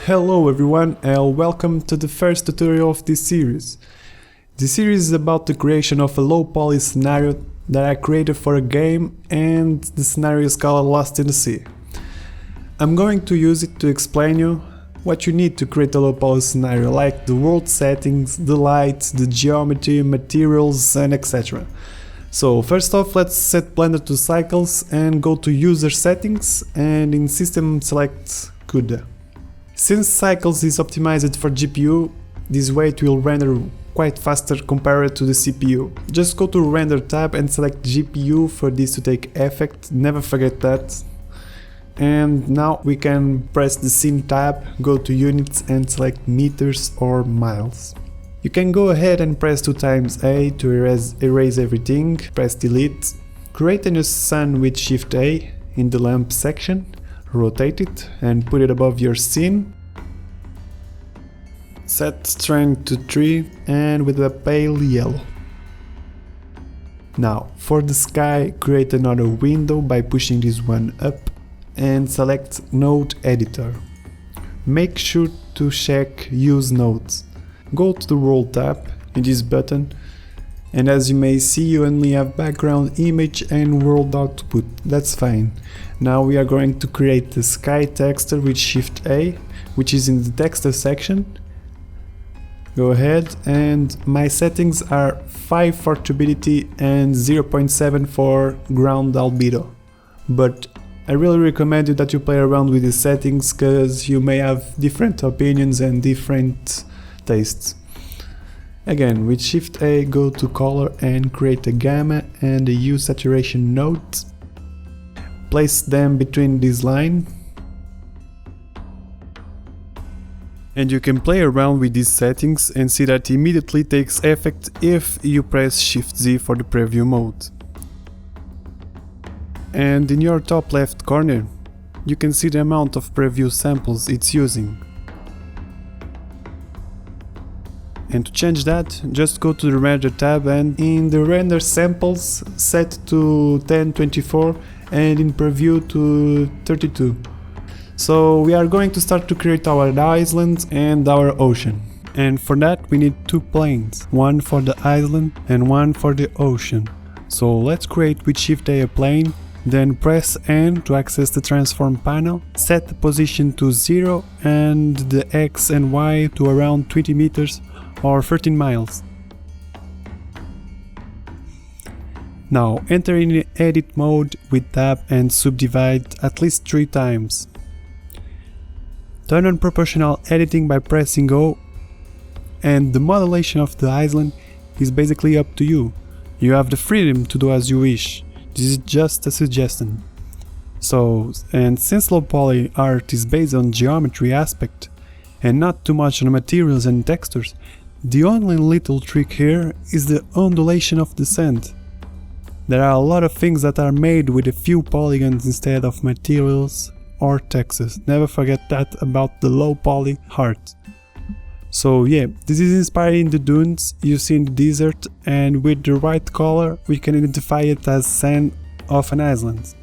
Hello everyone and welcome to the first tutorial of this series. This series is about the creation of a low-poly scenario that I created for a game, and the scenario is called Lost in the Sea. I'm going to use it to explain you what you need to create a low-poly scenario, like the world settings, the lights, the geometry, materials and etc. So first off, let's set Blender to cycles and go to user settings, and in system select CUDA. Since cycles is optimized for GPU, this way it will render quite faster compared to the CPU. Just go to render tab and select GPU for this to take effect, never forget that. And now we can press the scene tab, go to units and select meters or miles. You can go ahead and press 2 times A to erase everything, press delete, create a new sun with Shift A in the lamp section, rotate it and put it above your scene. Set strength to 3 and with a pale yellow. Now for the sky, create another window by pushing this one up and select Node Editor. Make sure to check Use Nodes. Go to the World tab in this button, and as you may see, you only have background image and world output. That's fine. Now we are going to create the sky texture with Shift A, which is in the texture section. Go ahead, and my settings are 5 for turbidity and 0.7 for ground albedo. But I really recommend you that you play around with these settings, because you may have different opinions and different tastes. Again, with Shift A, go to color and create a gamma and a hue saturation node. Place them between this line. And you can play around with these settings and see that it immediately takes effect if you press Shift Z for the preview mode. And in your top left corner, you can see the amount of preview samples it's using. And to change that, just go to the render tab and in the render samples set to 1024 and in preview to 32. So we are going to start to create our island and our ocean. And for that we need 2 planes, one for the island and one for the ocean. So let's create with Shift A plane, then press N to access the transform panel, set the position to 0 and the X and Y to around 20 meters or 13 miles. Now enter in edit mode with tab and subdivide at least 3 times. Turn on proportional editing by pressing O, and the modulation of the island is basically up to you. You have the freedom to do as you wish. This is just a suggestion. And since low poly art is based on geometry aspect and not too much on materials and textures, the only little trick here is the undulation of the sand. There are a lot of things that are made with a few polygons instead of materials or textures. Never forget that about the low poly art. So yeah, this is inspiring the dunes you see in the desert, and with the right color we can identify it as sand of an island.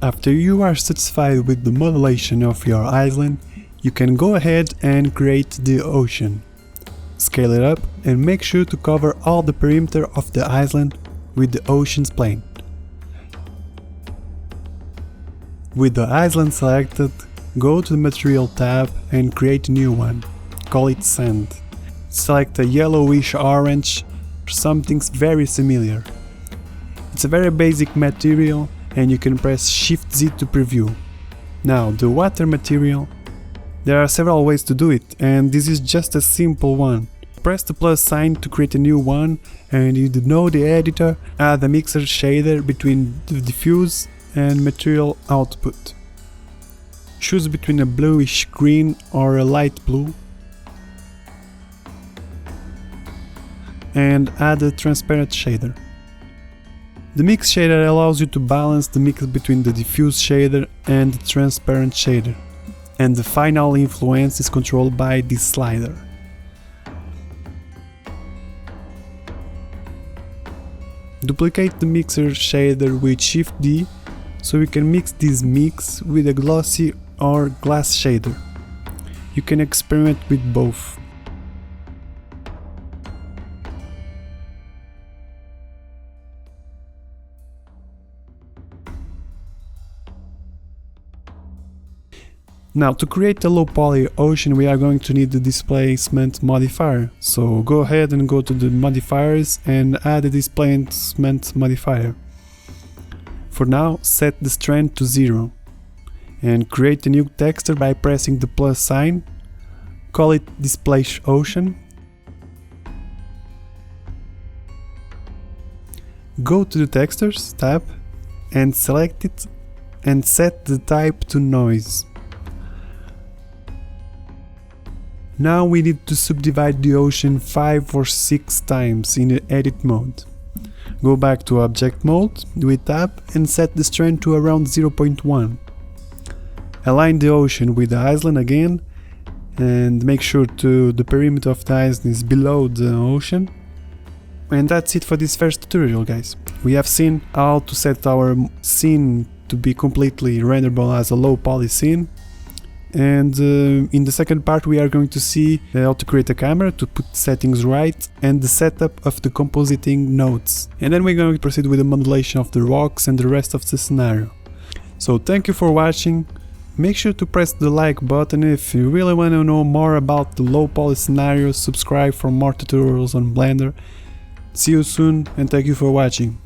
After you are satisfied with the modulation of your island, you can go ahead and create the ocean. Scale it up and make sure to cover all the perimeter of the island with the ocean's plane. With the island selected, go to the material tab and create a new one. Call it sand. Select a yellowish orange, something very similar. It's a very basic material and you can press Shift Z to preview. Now the water material. There are several ways to do it, and this is just a simple one. Press the plus sign to create a new one, and in the Node Editor, add a mixer shader between the diffuse and material output. Choose between a bluish green or a light blue, and add a transparent shader. The mix shader allows you to balance the mix between the diffuse shader and the transparent shader, and the final influence is controlled by this slider. Duplicate the mixer shader with Shift D so we can mix this mix with a glossy or glass shader. you can experiment with both. Now, to create a low poly ocean, we are going to need the displacement modifier. So go ahead and go to the modifiers and add a displacement modifier. For now, set the strength to 0 and create a new texture by pressing the plus sign. Call it Displace Ocean. Go to the Textures tab and select it and set the type to Noise. Now we need to subdivide the ocean 5 or 6 times in the edit mode. Go back to object mode, do a tap and set the strength to around 0.1. Align the ocean with the island again and make sure the perimeter of the island is below the ocean. And that's it for this first tutorial, guys. We have seen how to set our scene to be completely renderable as a low poly scene. And in the second part we are going to see how to create a camera, to put settings right, and the setup of the compositing nodes. And then we're going to proceed with the modulation of the rocks and the rest of the scenario. So thank you for watching. Make sure to press the like button if you really want to know more about the low poly scenarios. Subscribe for more tutorials on Blender. See you soon and thank you for watching.